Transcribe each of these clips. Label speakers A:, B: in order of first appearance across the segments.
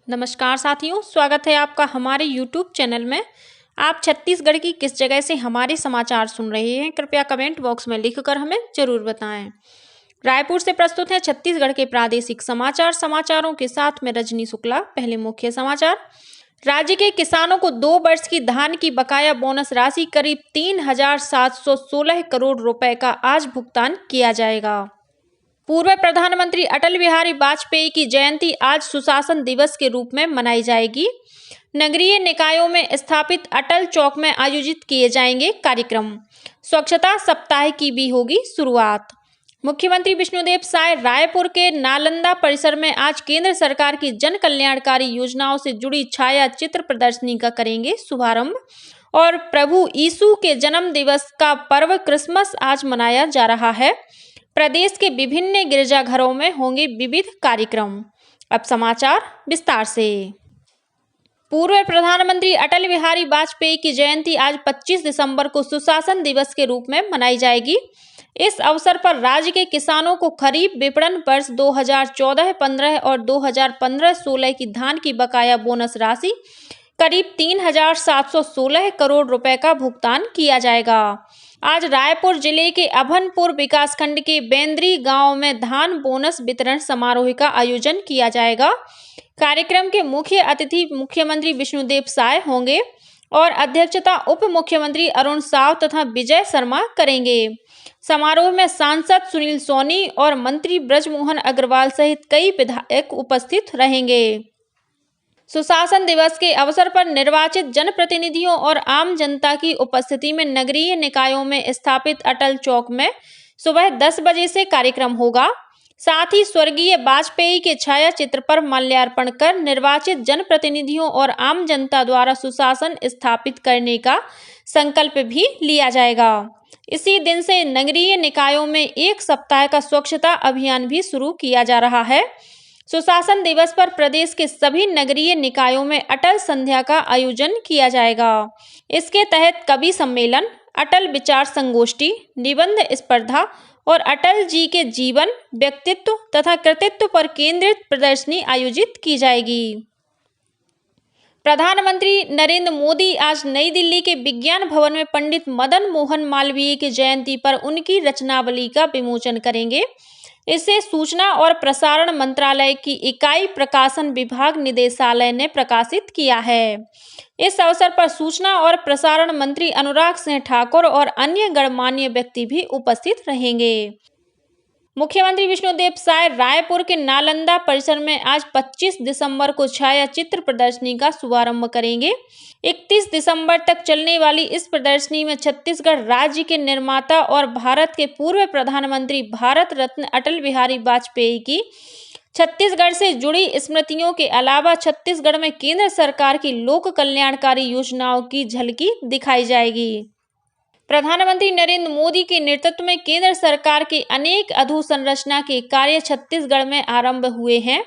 A: नमस्कार साथियों, स्वागत है आपका हमारे YouTube चैनल में। आप छत्तीसगढ़ की किस जगह से हमारे समाचार सुन रहे हैं, कृपया कमेंट बॉक्स में लिखकर हमें जरूर बताएं। रायपुर से प्रस्तुत है छत्तीसगढ़ के प्रादेशिक समाचार। समाचारों के साथ में रजनी शुक्ला। पहले मुख्य समाचार। राज्य के किसानों को 2 वर्ष की धान की बकाया बोनस राशि करीब 3,716 करोड़ रुपए का आज भुगतान किया जाएगा। पूर्व प्रधानमंत्री अटल बिहारी वाजपेयी की जयंती आज सुशासन दिवस के रूप में मनाई जाएगी। नगरीय निकायों में स्थापित अटल चौक में आयोजित किए जाएंगे कार्यक्रम। स्वच्छता सप्ताह की भी होगी शुरुआत। मुख्यमंत्री विष्णुदेव साय रायपुर के नालंदा परिसर में आज केंद्र सरकार की जन कल्याणकारी योजनाओं से जुड़ी छाया चित्र प्रदर्शनी का करेंगे शुभारंभ। और प्रभु यीशु के जन्म दिवस का पर्व क्रिसमस आज मनाया जा रहा है। प्रदेश के विभिन्न गिरजाघरों में होंगे विविध कार्यक्रम। अब समाचार विस्तार से। पूर्व प्रधानमंत्री अटल बिहारी वाजपेयी की जयंती आज 25 दिसंबर को सुशासन दिवस के रूप में मनाई जाएगी। इस अवसर पर राज्य के किसानों को खरीफ विपणन वर्ष 2014-15 और 2015-16 की धान की बकाया बोनस राशि करीब 3,716 करोड़ रुपए का भुगतान किया जाएगा। आज रायपुर जिले के अभनपुर विकासखंड के बेंद्री गांव में धान बोनस वितरण समारोह का आयोजन किया जाएगा। कार्यक्रम के मुख्य अतिथि मुख्यमंत्री विष्णुदेव साय होंगे और अध्यक्षता उप मुख्यमंत्री अरुण साव तथा विजय शर्मा करेंगे। समारोह में सांसद सुनील सोनी और मंत्री ब्रजमोहन अग्रवाल सहित कई विधायक उपस्थित रहेंगे। सुशासन दिवस के अवसर पर निर्वाचित जनप्रतिनिधियों और आम जनता की उपस्थिति में नगरीय निकायों में स्थापित अटल चौक में सुबह 10 बजे से कार्यक्रम होगा। साथ ही स्वर्गीय वाजपेयी के छाया चित्र पर माल्यार्पण कर निर्वाचित जनप्रतिनिधियों और आम जनता द्वारा सुशासन स्थापित करने का संकल्प भी लिया जाएगा। इसी दिन से नगरीय निकायों में 1 सप्ताह का स्वच्छता अभियान भी शुरू किया जा रहा है। सुशासन दिवस पर प्रदेश के सभी नगरीय निकायों में अटल संध्या का आयोजन किया जाएगा। इसके तहत कवि सम्मेलन, अटल विचार संगोष्ठी, निबंध स्पर्धा और अटल जी के जीवन, व्यक्तित्व तथा कृतित्व पर केंद्रित प्रदर्शनी आयोजित की जाएगी। प्रधानमंत्री नरेंद्र मोदी आज नई दिल्ली के विज्ञान भवन में पंडित मदन मोहन मालवीय की जयंती पर उनकी रचनावली का विमोचन करेंगे। इसे सूचना और प्रसारण मंत्रालय की इकाई प्रकाशन विभाग निदेशालय ने प्रकाशित किया है। इस अवसर पर सूचना और प्रसारण मंत्री अनुराग सिंह ठाकुर और अन्य गणमान्य व्यक्ति भी उपस्थित रहेंगे। मुख्यमंत्री विष्णुदेव साय रायपुर के नालंदा परिसर में आज 25 दिसंबर को छाया चित्र प्रदर्शनी का शुभारंभ करेंगे। 31 दिसंबर तक चलने वाली इस प्रदर्शनी में छत्तीसगढ़ राज्य के निर्माता और भारत के पूर्व प्रधानमंत्री भारत रत्न अटल बिहारी वाजपेयी की छत्तीसगढ़ से जुड़ी स्मृतियों के अलावा छत्तीसगढ़ में केंद्र सरकार की लोक कल्याणकारी योजनाओं की झलकी दिखाई जाएगी। प्रधानमंत्री नरेंद्र मोदी के नेतृत्व में केंद्र सरकार के अनेक अधोसंरचना के कार्य छत्तीसगढ़ में आरंभ हुए हैं,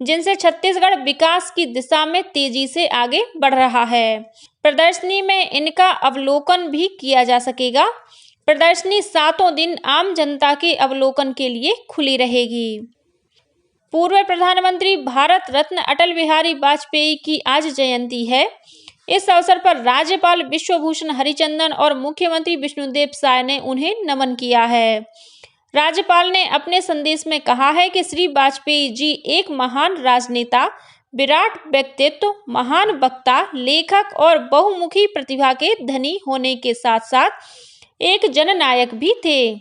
A: जिनसे छत्तीसगढ़ विकास की दिशा में तेजी से आगे बढ़ रहा है। प्रदर्शनी में इनका अवलोकन भी किया जा सकेगा। प्रदर्शनी 7 दिन आम जनता के अवलोकन के लिए खुली रहेगी। पूर्व प्रधानमंत्री भारत रत्न अटल बिहारी वाजपेयी की आज जयंती है। इस अवसर पर राज्यपाल विश्वभूषण हरिचंदन और मुख्यमंत्री विष्णुदेव साय ने उन्हें नमन किया है। राज्यपाल ने अपने संदेश में कहा है कि श्री वाजपेयी जी एक महान राजनेता, विराट व्यक्तित्व, महान वक्ता, लेखक और बहुमुखी प्रतिभा के धनी होने के साथ साथ एक जननायक भी थे।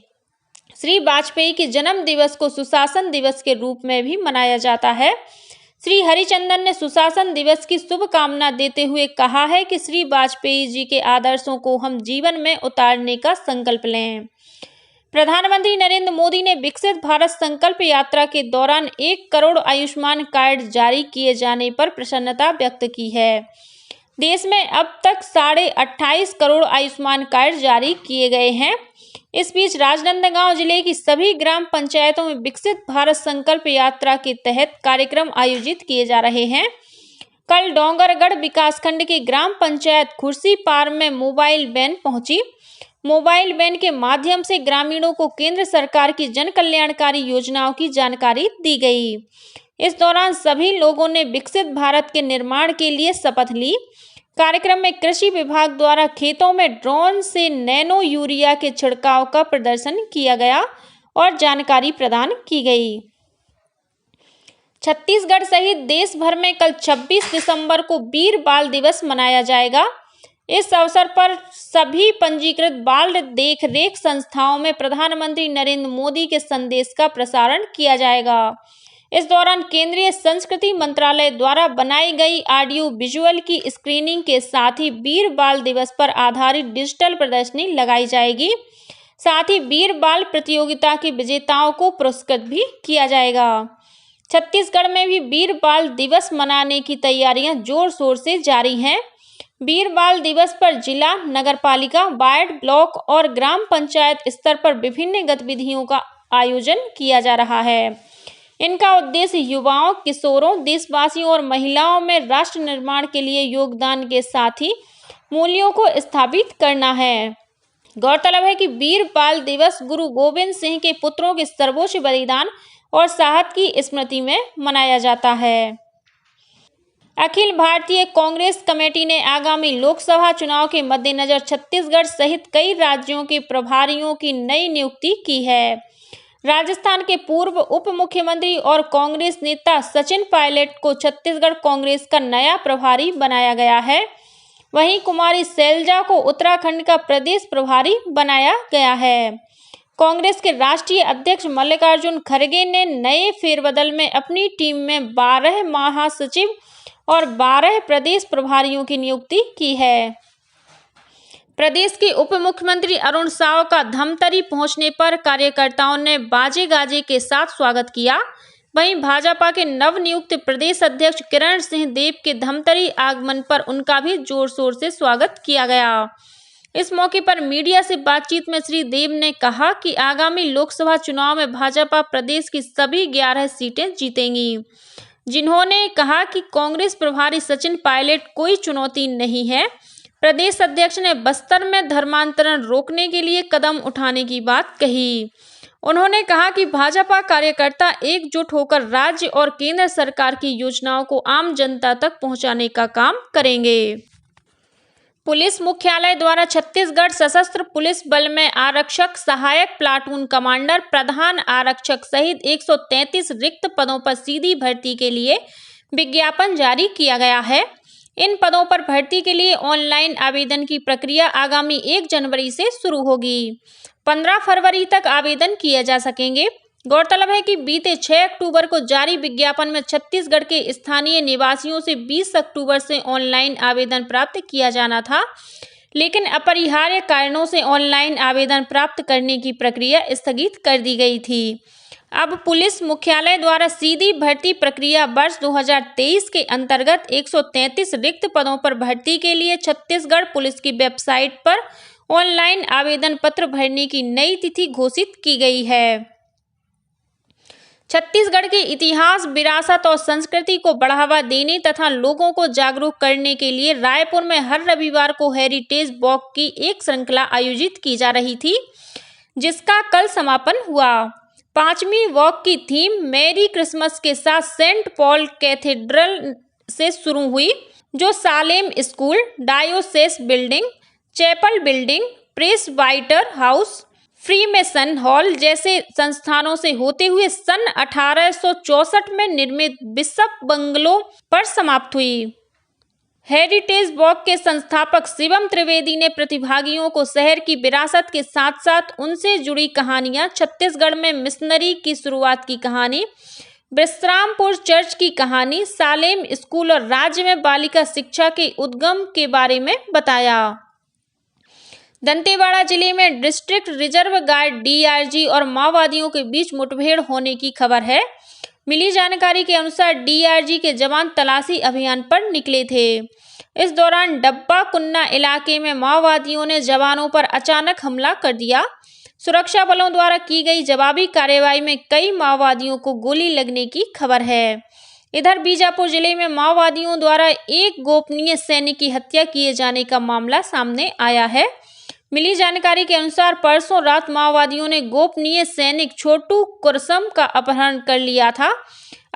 A: श्री वाजपेयी के जन्म दिवस को सुशासन दिवस के रूप में भी मनाया जाता है। श्री हरिचंदन ने सुशासन दिवस की शुभकामना देते हुए कहा है कि श्री वाजपेयी जी के आदर्शों को हम जीवन में उतारने का संकल्प लें। प्रधानमंत्री नरेंद्र मोदी ने विकसित भारत संकल्प यात्रा के दौरान 1 करोड़ आयुष्मान कार्ड जारी किए जाने पर प्रसन्नता व्यक्त की है। देश में अब तक 28.5 करोड़ आयुष्मान कार्ड जारी किए गए हैं। इस बीच राजनांदगांव जिले की सभी ग्राम पंचायतों में विकसित भारत संकल्प यात्रा के तहत कार्यक्रम आयोजित किए जा रहे हैं। कल डोंगरगढ़ विकासखंड के ग्राम पंचायत खुर्सीपार में मोबाइल वैन पहुंची। मोबाइल वैन के माध्यम से ग्रामीणों को केंद्र सरकार की जन कल्याणकारी योजनाओं की जानकारी दी गई। इस दौरान सभी लोगों ने विकसित भारत के निर्माण के लिए शपथ ली। कार्यक्रम में कृषि विभाग द्वारा खेतों में ड्रोन से नैनो यूरिया के छिड़काव का प्रदर्शन किया गया और जानकारी प्रदान की गई। छत्तीसगढ़ सहित देश भर में कल 26 दिसंबर को वीर बाल दिवस मनाया जाएगा। इस अवसर पर सभी पंजीकृत बाल देख रेख संस्थाओं में प्रधानमंत्री नरेंद्र मोदी के संदेश का प्रसारण किया जाएगा। इस दौरान केंद्रीय संस्कृति मंत्रालय द्वारा बनाई गई ऑडियो विजुअल की स्क्रीनिंग के साथ ही वीर बाल दिवस पर आधारित डिजिटल प्रदर्शनी लगाई जाएगी। साथ ही वीर बाल प्रतियोगिता के विजेताओं को पुरस्कृत भी किया जाएगा। छत्तीसगढ़ में भी वीर बाल दिवस मनाने की तैयारियां जोर शोर से जारी हैं। वीर बाल दिवस पर जिला, नगरपालिका, वार्ड, ब्लॉक और ग्राम पंचायत स्तर पर विभिन्न गतिविधियों का आयोजन किया जा रहा है। इनका उद्देश्य युवाओं, किशोरों, देशवासियों और महिलाओं में राष्ट्र निर्माण के लिए योगदान के साथ ही मूल्यों को स्थापित करना है। गौरतलब है कि वीर बाल दिवस गुरु गोविंद सिंह के पुत्रों के सर्वोच्च बलिदान और साहस की स्मृति में मनाया जाता है। अखिल भारतीय कांग्रेस कमेटी ने आगामी लोकसभा चुनाव के मद्देनजर छत्तीसगढ़ सहित कई राज्यों के प्रभारियों की नई नियुक्ति की है। राजस्थान के पूर्व उप मुख्यमंत्री और कांग्रेस नेता सचिन पायलट को छत्तीसगढ़ कांग्रेस का नया प्रभारी बनाया गया है। वहीं कुमारी शैलजा को उत्तराखंड का प्रदेश प्रभारी बनाया गया है। कांग्रेस के राष्ट्रीय अध्यक्ष मल्लिकार्जुन खड़गे ने नए फेरबदल में अपनी टीम में 12 महासचिव और 12 प्रदेश प्रभारियों की नियुक्ति की है। प्रदेश के उप मुख्यमंत्री अरुण साव का धमतरी पहुंचने पर कार्यकर्ताओं ने बाजे गाजे के साथ स्वागत किया। वहीं भाजपा के नवनियुक्त प्रदेश अध्यक्ष किरण सिंह देव के धमतरी आगमन पर उनका भी जोर शोर से स्वागत किया गया। इस मौके पर मीडिया से बातचीत में श्री देव ने कहा कि आगामी लोकसभा चुनाव में भाजपा प्रदेश की सभी 11 सीटें जीतेंगी। जिन्होंने कहा कि कांग्रेस प्रभारी सचिन पायलट कोई चुनौती नहीं है। प्रदेश अध्यक्ष ने बस्तर में धर्मांतरण रोकने के लिए कदम उठाने की बात कही। उन्होंने कहा कि भाजपा कार्यकर्ता एकजुट होकर राज्य और केंद्र सरकार की योजनाओं को आम जनता तक पहुंचाने का काम करेंगे। पुलिस मुख्यालय द्वारा छत्तीसगढ़ सशस्त्र पुलिस बल में आरक्षक, सहायक प्लाटून कमांडर, प्रधान आरक्षक सहित 133 रिक्त पदों पर सीधी भर्ती के लिए विज्ञापन जारी किया गया है। इन पदों पर भर्ती के लिए ऑनलाइन आवेदन की प्रक्रिया आगामी 1 जनवरी से शुरू होगी। 15 फरवरी तक आवेदन किए जा सकेंगे। गौरतलब है कि बीते 6 अक्टूबर को जारी विज्ञापन में छत्तीसगढ़ के स्थानीय निवासियों से 20 अक्टूबर से ऑनलाइन आवेदन प्राप्त किया जाना था, लेकिन अपरिहार्य कारणों से ऑनलाइन आवेदन प्राप्त करने की प्रक्रिया स्थगित कर दी गई थी। अब पुलिस मुख्यालय द्वारा सीधी भर्ती प्रक्रिया वर्ष 2023 के अंतर्गत 133 रिक्त पदों पर भर्ती के लिए छत्तीसगढ़ पुलिस की वेबसाइट पर ऑनलाइन आवेदन पत्र भरने की नई तिथि घोषित की गई है। छत्तीसगढ़ के इतिहास, विरासत और संस्कृति को बढ़ावा देने तथा लोगों को जागरूक करने के लिए रायपुर में हर रविवार को हेरिटेज वॉक की एक श्रृंखला आयोजित की जा रही थी, जिसका कल समापन हुआ। 5वीं वॉक की थीम मैरी क्रिसमस के साथ सेंट पॉल कैथेड्रल से शुरू हुई, जो Salem school, diocese building, chapel building, presbyter house, freemason hall जैसे संस्थानों से होते हुए सन 1864 में निर्मित बिशप बंगलो पर समाप्त हुई। हेरिटेज वॉक के संस्थापक शिवम त्रिवेदी ने प्रतिभागियों को शहर की विरासत के साथ साथ उनसे जुड़ी कहानियां, छत्तीसगढ़ में मिशनरी की शुरुआत की कहानी, विश्रामपुर चर्च की कहानी, सालेम स्कूल और राज्य में बालिका शिक्षा के उद्गम के बारे में बताया। दंतेवाड़ा जिले में डिस्ट्रिक्ट रिजर्व गार्ड डीआरजी और माओवादियों के बीच मुठभेड़ होने की खबर है। मिली जानकारी के अनुसार डीआरजी के जवान तलाशी अभियान पर निकले थे। इस दौरान डब्बा कुन्ना इलाके में माओवादियों ने जवानों पर अचानक हमला कर दिया। सुरक्षा बलों द्वारा की गई जवाबी कार्रवाई में कई माओवादियों को गोली लगने की खबर है। इधर बीजापुर जिले में माओवादियों द्वारा एक गोपनीय सैनिक की हत्या किए जाने का मामला सामने आया है। मिली जानकारी के अनुसार परसों रात माओवादियों ने गोपनीय सैनिक छोटू कुरसम का अपहरण कर लिया था।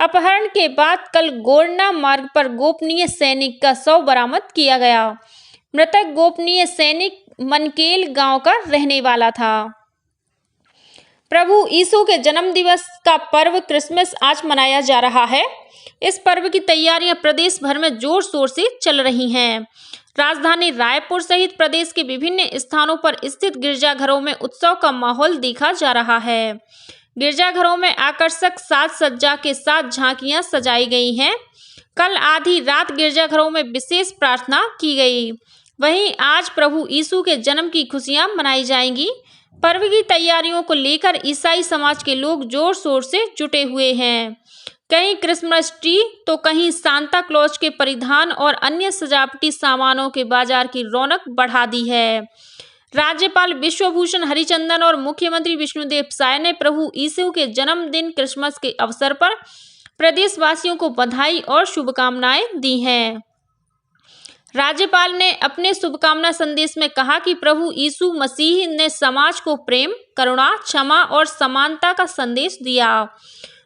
A: अपहरण के बाद कल गोरना मार्ग पर गोपनीय सैनिक का शव बरामद किया गया। मृतक गोपनीय सैनिक मनकेल गांव का रहने वाला था। प्रभु यीशु के जन्म दिवस का पर्व क्रिसमस आज मनाया जा रहा है। इस पर्व की तैयारियां प्रदेश भर में जोर शोर से चल रही हैं। राजधानी रायपुर सहित प्रदेश के विभिन्न स्थानों पर स्थित गिरजाघरों में उत्सव का माहौल देखा जा रहा है। गिरजाघरों में आकर्षक साज सज्जा के साथ झांकियां सजाई गई हैं। कल आधी रात गिरजाघरों में विशेष प्रार्थना की गई। वहीं आज प्रभु यीशु के जन्म की खुशियां मनाई जाएंगी। पर्व की तैयारियों को लेकर ईसाई समाज के लोग जोर शोर से जुटे हुए हैं। कहीं क्रिसमस ट्री तो कहीं सांता क्लॉज के परिधान और अन्य सजावटी सामानों के बाजार की रौनक बढ़ा दी है। राज्यपाल विश्वभूषण हरिचंदन और मुख्यमंत्री विष्णुदेव साय ने प्रभु यीशु के जन्मदिन क्रिसमस के अवसर पर प्रदेशवासियों को बधाई और शुभकामनाएं दी हैं। राज्यपाल ने अपने शुभकामना संदेश में कहा कि प्रभु यीशु मसीह ने समाज को प्रेम, करुणा, क्षमा और समानता का संदेश दिया।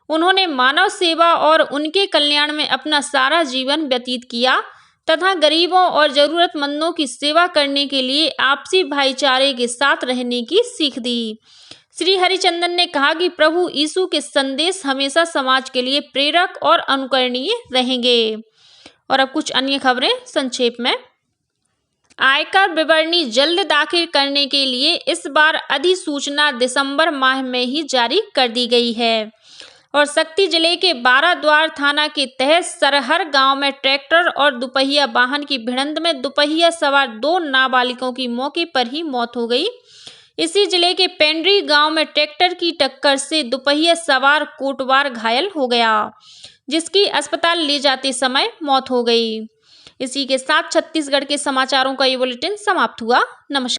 A: उन्होंने मानव सेवा और उनके कल्याण में अपना सारा जीवन व्यतीत किया तथा गरीबों और जरूरतमंदों की सेवा करने के लिए आपसी भाईचारे के साथ रहने की सीख दी। श्री हरिचंदन ने कहा कि प्रभु यीशु के संदेश हमेशा समाज के लिए प्रेरक और अनुकरणीय रहेंगे। और अब कुछ अन्य खबरें संक्षेप में। आयकर विवरणी जल्द दाखिल करने के लिए इस बार अधिसूचना दिसंबर माह में ही जारी कर दी गई है। और शक्ति जिले के बाराद्वार थाना के तहत सरहर गांव में ट्रैक्टर और दुपहिया वाहन की भिड़ंत में दुपहिया सवार 2 नाबालिगों की मौके पर ही मौत हो गई। इसी जिले के पेंड्री गांव में ट्रैक्टर की टक्कर से दुपहिया सवार कोटवार घायल हो गया, जिसकी अस्पताल ले जाते समय मौत हो गई। इसी के साथ छत्तीसगढ़ के समाचारों का ये बुलेटिन समाप्त हुआ। नमस्कार।